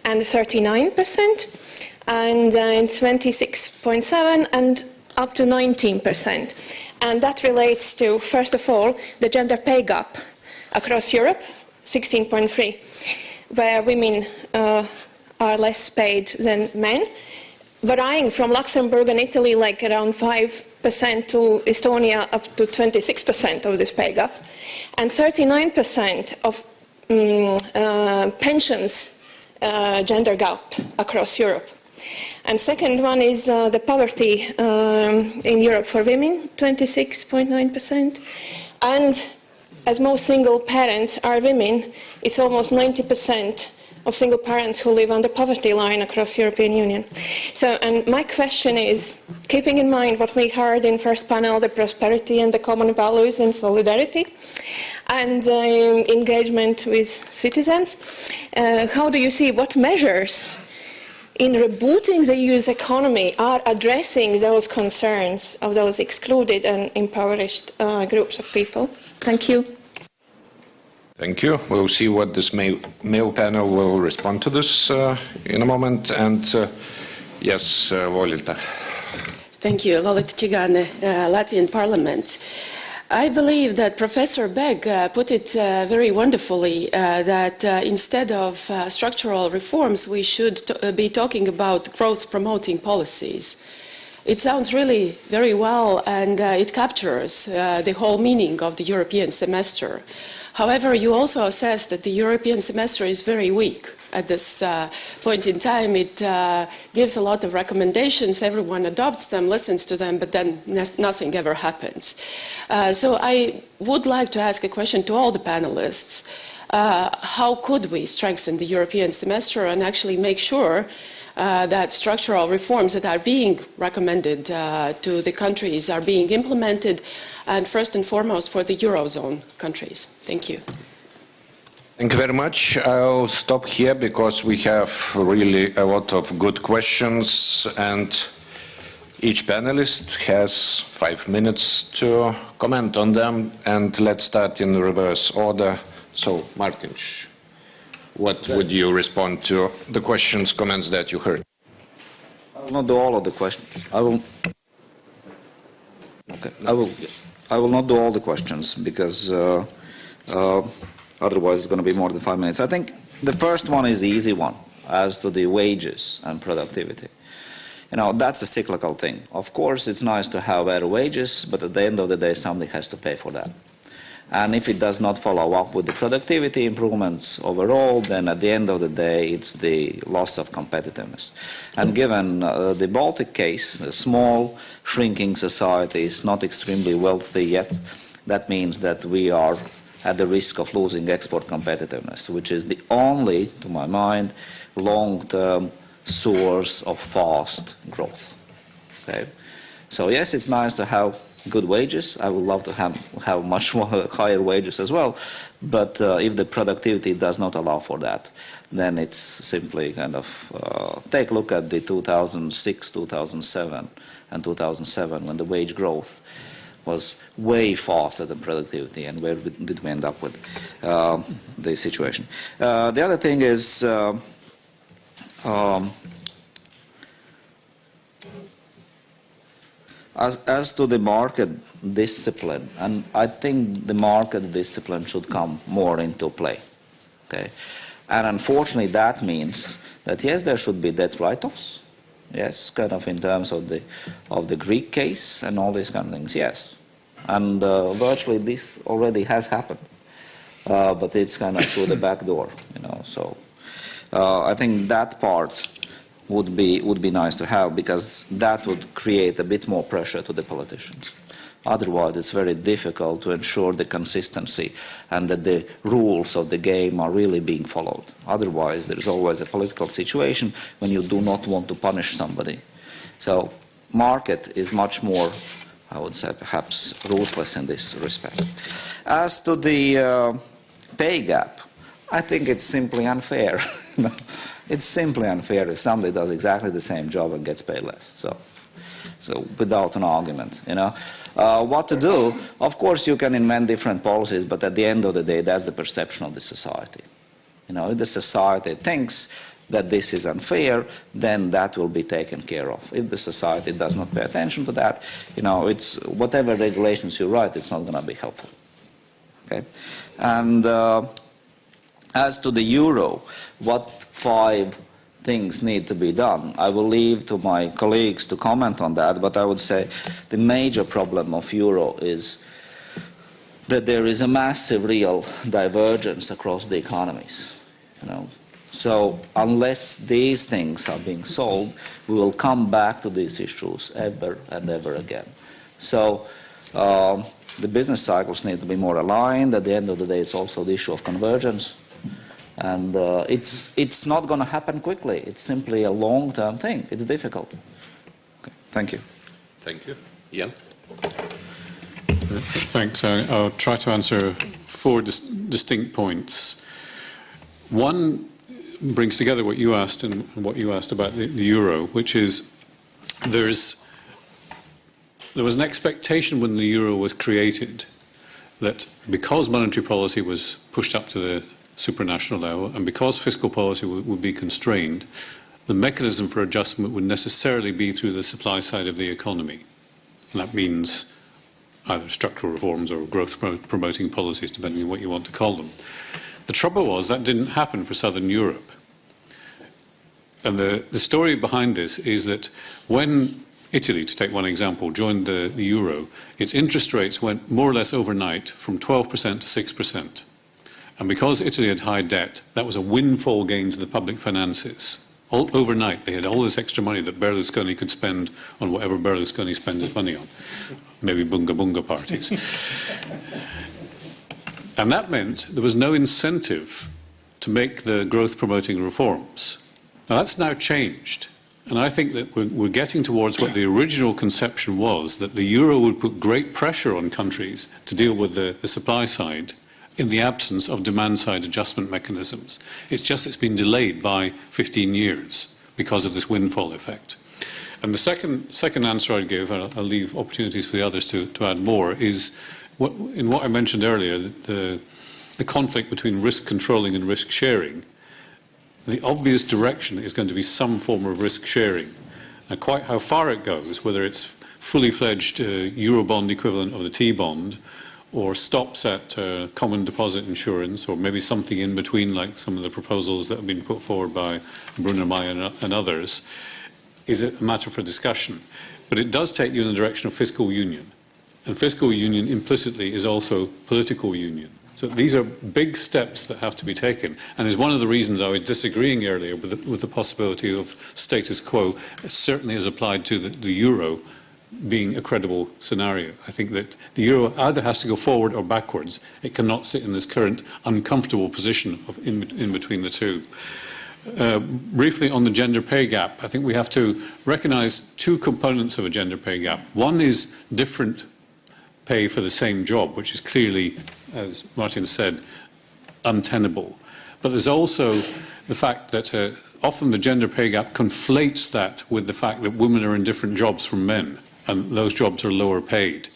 and 39%, and 26.7 and up to 19%. And that relates to, first of all, the gender pay gap across Europe, 16.3, where women are less paid than men, varying from Luxembourg and Italy, like around 5% to Estonia, up to 26% of this pay gap, and 39% of pensions gender gap across Europe. And second one is the poverty in Europe for women, 26.9%, and as most single parents are women, it's almost 90% of single parents who live under poverty line across the European Union. So, and my question is, keeping in mind what we heard in first panel, the prosperity and the common values and solidarity, and engagement with citizens, how do you see what measures in rebooting the EU's economy are addressing those concerns of those excluded and impoverished groups of people? Thank you. Thank you. We'll see what this male panel will respond to this in a moment. And yes, Volita. Thank you. Volita Čigāne, Latvian Parliament. I believe that Professor Begg put it very wonderfully that instead of structural reforms, we should be talking about growth-promoting policies. It sounds really very well, and it captures the whole meaning of the European semester. However, you also assess that the European semester is very weak at this point in time. It gives a lot of recommendations, everyone adopts them, listens to them, but then nothing ever happens. So I would like to ask a question to all the panelists. How could we strengthen the European semester and actually make sure that structural reforms that are being recommended to the countries are being implemented, and first and foremost for the Eurozone countries? Thank you. Thank you very much. I'll stop here because we have really a lot of good questions, and each panelist has 5 minutes to comment on them. And let's start in reverse order. So, Martin, what would you respond to the questions, comments that you heard? I will not do all of the questions. I will not do all the questions because otherwise it's going to be more than 5 minutes. I think the first one is the easy one, as to the wages and productivity. You know, that's a cyclical thing. Of course, it's nice to have better wages, but at the end of the day, somebody has to pay for that. And if it does not follow up with the productivity improvements overall, then at the end of the day, it's the loss of competitiveness. And given the Baltic case, a small, shrinking society is not extremely wealthy yet, that means that we are at the risk of losing export competitiveness, which is the only, to my mind, long-term source of fast growth. Okay? So yes, it's nice to have good wages. I would love to have much more higher wages as well. But if the productivity does not allow for that, then it's simply kind of take a look at the 2006, 2007, and 2007 when the wage growth was way faster than productivity, and where did we end up with the situation. The other thing is as to the market discipline, and I think the market discipline should come more into play. Okay? And unfortunately that means that yes, there should be debt write-offs, yes, kind of in terms of the Greek case and all these kind of things, yes. And virtually this already has happened, but it's kind of through the back door, you know. So I think that part would be nice to have, because that would create a bit more pressure to the politicians. Otherwise, it's very difficult to ensure the consistency and that the rules of the game are really being followed. Otherwise, there is always a political situation when you do not want to punish somebody. So, market is much more, I would say, perhaps ruthless in this respect. As to the pay gap, I think it's simply unfair. It's simply unfair if somebody does exactly the same job and gets paid less. So without an argument, you know. What to do? Of course, you can invent different policies, but at the end of the day, that's the perception of the society. You know, if the society thinks that this is unfair, then that will be taken care of. If the society does not pay attention to that, you know, it's whatever regulations you write, it's not going to be helpful. Okay, and as to the euro, what 5 things need to be done? I will leave to my colleagues to comment on that, but I would say the major problem of euro is that there is a massive real divergence across the economies. You know? So unless these things are being solved, we will come back to these issues ever and ever again. So the business cycles need to be more aligned. At the end of the day, it's also the issue of convergence. And it's not going to happen quickly. It's simply a long-term thing. It's difficult. Okay. Thank you. Thank you. Jan? Thanks. I'll try to answer 4 distinct points. One brings together what you asked and what you asked about the euro, which is there was an expectation when the euro was created that because monetary policy was pushed up to the supranational level and because fiscal policy would be constrained, the mechanism for adjustment would necessarily be through the supply side of the economy. And that means either structural reforms or growth-promoting policies, depending on what you want to call them. The trouble was that didn't happen for Southern Europe. And the story behind this is that when Italy, to take one example, joined the euro, its interest rates went more or less overnight from 12% to 6%. And because Italy had high debt, that was a windfall gain to the public finances. Overnight, they had all this extra money that Berlusconi could spend on whatever Berlusconi spent his money on. Maybe bunga bunga parties. And that meant there was no incentive to make the growth-promoting reforms. Now, that's now changed. And I think that we're getting towards what the original conception was, that the euro would put great pressure on countries to deal with the supply side in the absence of demand-side adjustment mechanisms. It's just it's been delayed by 15 years because of this windfall effect. And the second answer I'd give, and I'll leave opportunities for the others to add more, is in what I mentioned earlier, the conflict between risk controlling and risk sharing. The obvious direction is going to be some form of risk sharing. And quite how far it goes, whether it's fully fledged Eurobond equivalent of the T-bond, or stops at common deposit insurance, or maybe something in between, like some of the proposals that have been put forward by Brunner Meyer and others, is a matter for discussion. But it does take you in the direction of fiscal union. And fiscal union implicitly is also political union. So these are big steps that have to be taken. And is one of the reasons I was disagreeing earlier with the possibility of status quo, certainly as applied to the euro, being a credible scenario. I think that the euro either has to go forward or backwards. It cannot sit in this current uncomfortable position of in between the two. Briefly on the gender pay gap, I think we have to recognise 2 components of a gender pay gap. One is different pay for the same job, which is clearly, as Martin said, untenable. But there's also the fact that often the gender pay gap conflates that with the fact that women are in different jobs from men, and those jobs are lower paid.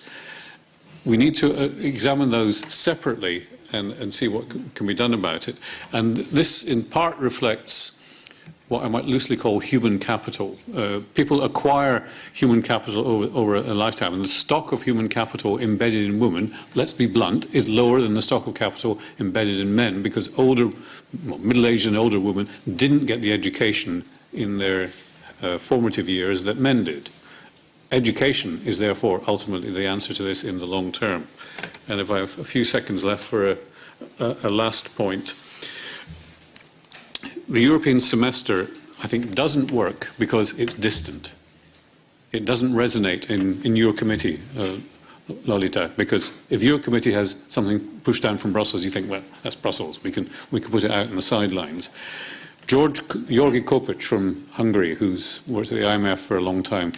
We need to examine those separately and see what can be done about it. And this, in part, reflects what I might loosely call human capital. People acquire human capital over a lifetime, and the stock of human capital embedded in women, let's be blunt, is lower than the stock of capital embedded in men, because middle-aged and older women didn't get the education in their formative years that men did. Education is therefore ultimately the answer to this in the long term. And if I have a few seconds left for a last point, the European semester, I think, doesn't work because it's distant. It doesn't resonate in your committee, Lolita, because if your committee has something pushed down from Brussels, you think, well, that's Brussels. We can put it out on the sidelines. Georgi Kopic from Hungary, who's worked at the IMF for a long time,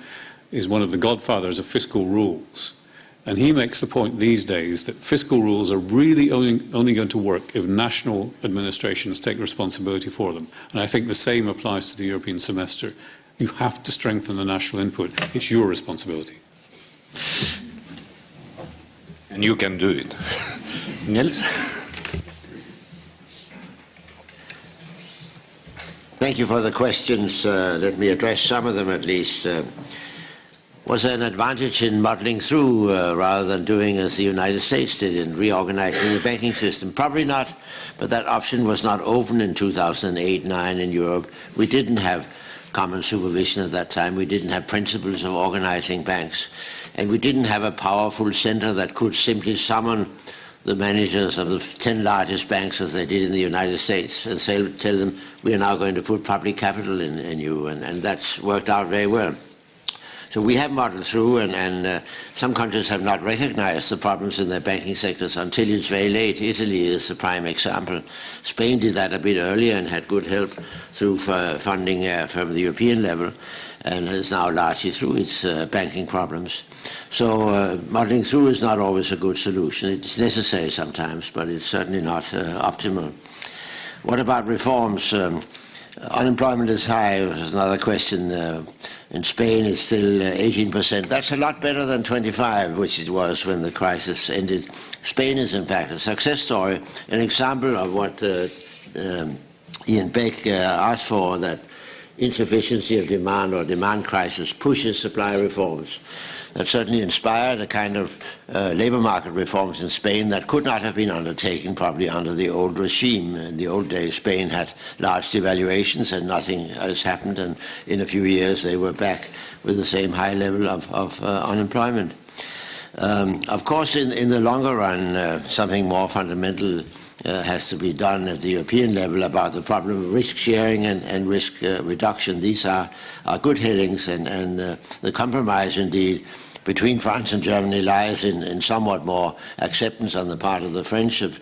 is one of the godfathers of fiscal rules. And he makes the point these days that fiscal rules are really only going to work if national administrations take responsibility for them. And I think the same applies to the European semester. You have to strengthen the national input. It's your responsibility. And you can do it. Nils? Thank you for the questions. Let me address some of them at least. Was there an advantage in modeling through rather than doing as the United States did in reorganizing the banking system? Probably not, but that option was not open in 2008-9 in Europe. We didn't have common supervision at that time. We didn't have principles of organizing banks. And we didn't have a powerful center that could simply summon the managers of the 10 largest banks, as they did in the United States, and tell them, we are now going to put public capital in you. And that's worked out very well. So we have modeled through, and some countries have not recognized the problems in their banking sectors until it's very late. Italy is a prime example. Spain did that a bit earlier and had good help through funding from the European level, and is now largely through its banking problems. So modeling through is not always a good solution. It's necessary sometimes, but it's certainly not optimal. What about reforms? Unemployment is high. There's another question. In Spain, it's still 18%. That's a lot better than 25%, which it was when the crisis ended. Spain is, in fact, a success story, an example of what Ian Beck asked for, that insufficiency of demand or demand crisis pushes supply reforms. That certainly inspired a kind of labor market reforms in Spain that could not have been undertaken probably under the old regime. In the old days, Spain had large devaluations and nothing else happened, and in a few years they were back with the same high level of unemployment. Of course, in the longer run, something more fundamental has to be done at the European level about the problem of risk sharing and risk reduction. These are good headings, and the compromise indeed between France and Germany lies in somewhat more acceptance on the part of the French of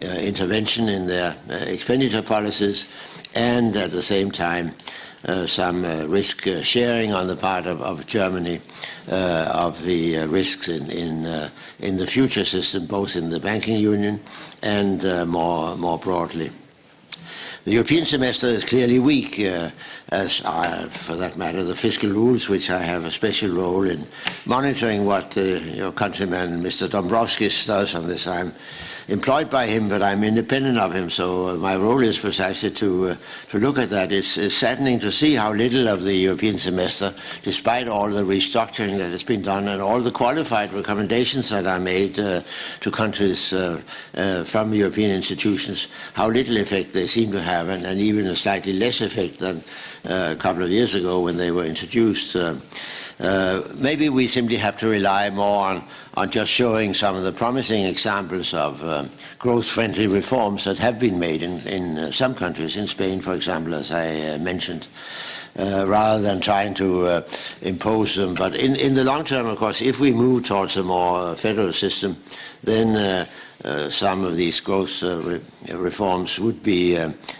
intervention in their expenditure policies, and at the same time some risk sharing on the part of Germany of the risks in the future system, both in the banking union and more broadly. The European semester is clearly weak, as are, for that matter, the fiscal rules, which I have a special role in monitoring what your countryman, Mr. Dombrovskis, does on this. I'm employed by him, but I'm independent of him, so my role is precisely to look at that. It's saddening to see how little of the European semester, despite all the restructuring that has been done and all the qualified recommendations that are made to countries from European institutions, how little effect they seem to have, and even a slightly less effect than a couple of years ago when they were introduced. Maybe we simply have to rely more on just showing some of the promising examples of growth-friendly reforms that have been made in some countries, in Spain, for example, as I mentioned, rather than trying to impose them. But in the long term, of course, if we move towards a more federal system, then some of these growth reforms would be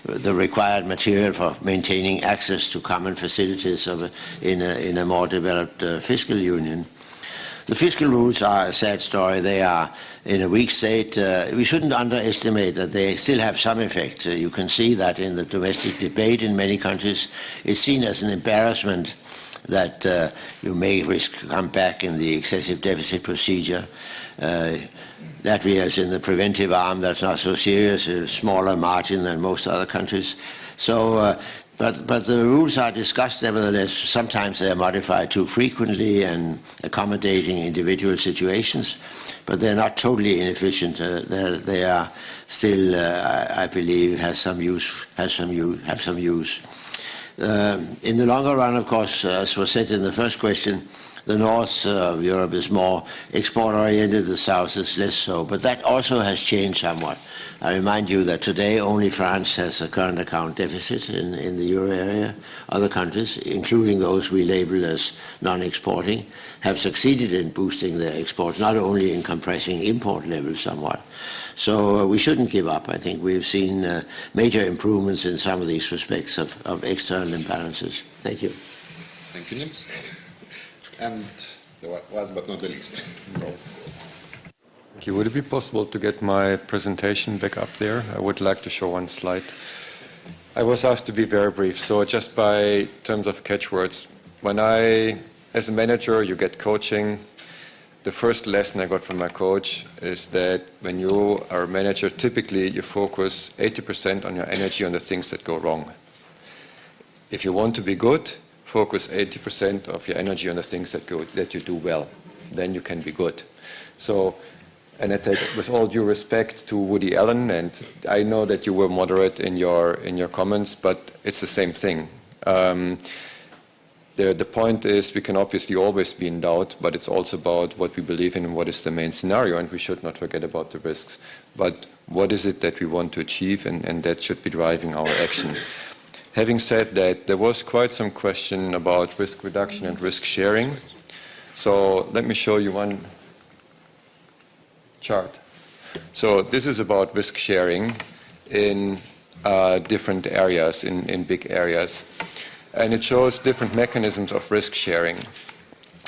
the required material for maintaining access to common facilities in a more developed fiscal union. The fiscal rules are a sad story. They are in a weak state. We shouldn't underestimate that they still have some effect. You can see that in the domestic debate in many countries. It's seen as an embarrassment that you may risk to come back in the excessive deficit procedure. Latvia is in the preventive arm. That's not so serious, a smaller margin than most other countries. So, but the rules are discussed nevertheless. Sometimes they are modified too frequently and accommodating individual situations, but they're not totally inefficient. They are still, I believe, have some use. In the longer run, of course, as was said in the first question, the north of Europe is more export-oriented, the south is less so. But that also has changed somewhat. I remind you that today only France has a current account deficit in the euro area. Other countries, including those we label as non-exporting, have succeeded in boosting their exports, not only in compressing import levels somewhat. So we shouldn't give up. I think we've seen major improvements in some of these respects of external imbalances. Thank you. Thank you, Nils. And last but not the least, Thank you. Would it be possible to get my presentation back up there? I would like to show one slide. I was asked to be very brief, so just by terms of catchwords. As a manager, you get coaching. The first lesson I got from my coach is that when you are a manager, typically you focus 80% on your energy on the things that go wrong. If you want to be good, focus 80% of your energy on the things that you do well. Then you can be good. So, and I take, with all due respect to Woody Allen, and I know that you were moderate in your comments, but it's the same thing. The point is we can obviously always be in doubt, but it's also about what we believe in and what is the main scenario, and we should not forget about the risks. But what is it that we want to achieve, and that should be driving our action. Having said that, there was quite some question about risk reduction and risk sharing. So let me show you one chart. So this is about risk sharing in different areas, in big areas. And it shows different mechanisms of risk sharing.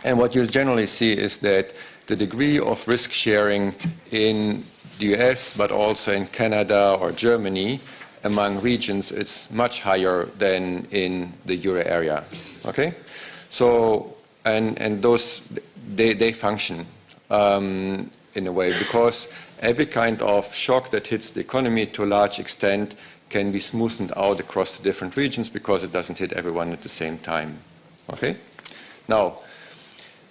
And what you generally see is that the degree of risk sharing in the US, but also in Canada or Germany, among regions, it's much higher than in the euro area. Okay? So, and those, they function in a way, because every kind of shock that hits the economy to a large extent can be smoothed out across the different regions because it doesn't hit everyone at the same time. Okay? Now,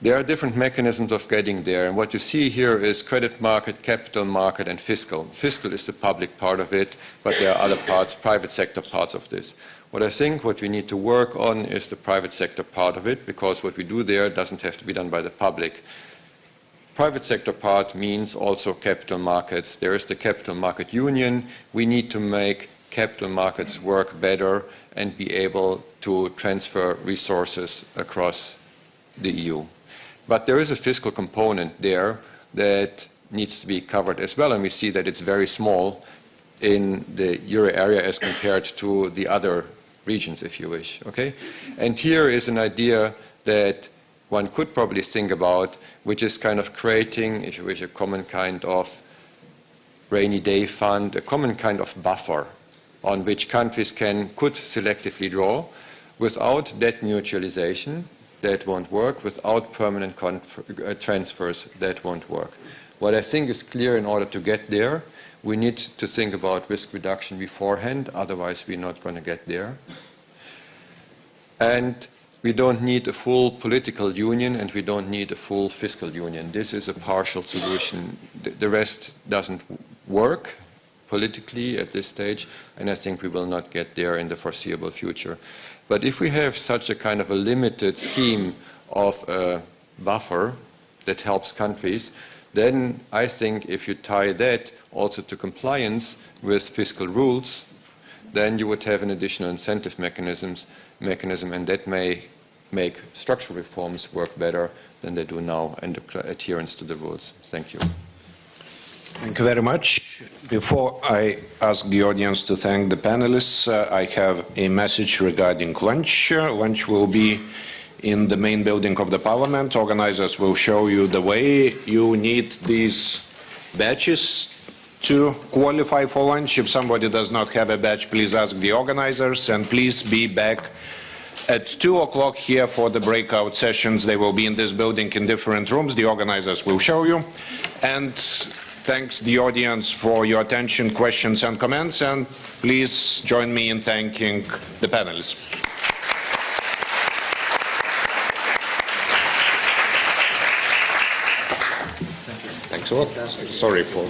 there are different mechanisms of getting there, and what you see here is credit market, capital market, and fiscal. Fiscal is the public part of it, but there are other parts, private sector parts of this. What we need to work on is the private sector part of it, because what we do there doesn't have to be done by the public. Private sector part means also capital markets. There is the capital market union. We need to make capital markets work better and be able to transfer resources across the EU. But there is a fiscal component there that needs to be covered as well, and we see that it's very small in the euro area as compared to the other regions, if you wish. Okay? And here is an idea that one could probably think about, which is kind of creating, if you wish, a common kind of rainy day fund, a common kind of buffer on which countries could selectively draw without debt mutualization. That won't work. Without permanent transfers, that won't work. What I think is clear, in order to get there, we need to think about risk reduction beforehand, otherwise we're not going to get there. And we don't need a full political union, and we don't need a full fiscal union. This is a partial solution. The rest doesn't work politically at this stage, and I think we will not get there in the foreseeable future. But if we have such a kind of a limited scheme of a buffer that helps countries, then I think if you tie that also to compliance with fiscal rules, then you would have an additional incentive mechanism, and that may make structural reforms work better than they do now, and adherence to the rules. Thank you. Thank you very much. Before I ask the audience to thank the panelists, I have a message regarding lunch. Lunch will be in the main building of the Parliament. Organizers will show you the way. You need these badges to qualify for lunch. If somebody does not have a badge, please ask the organizers, and please be back at 2 o'clock here for the breakout sessions. They will be in this building in different rooms. The organizers will show you. And thanks the audience for your attention, questions and comments, and please join me in thanking the panelists. Thanks a lot. Sorry for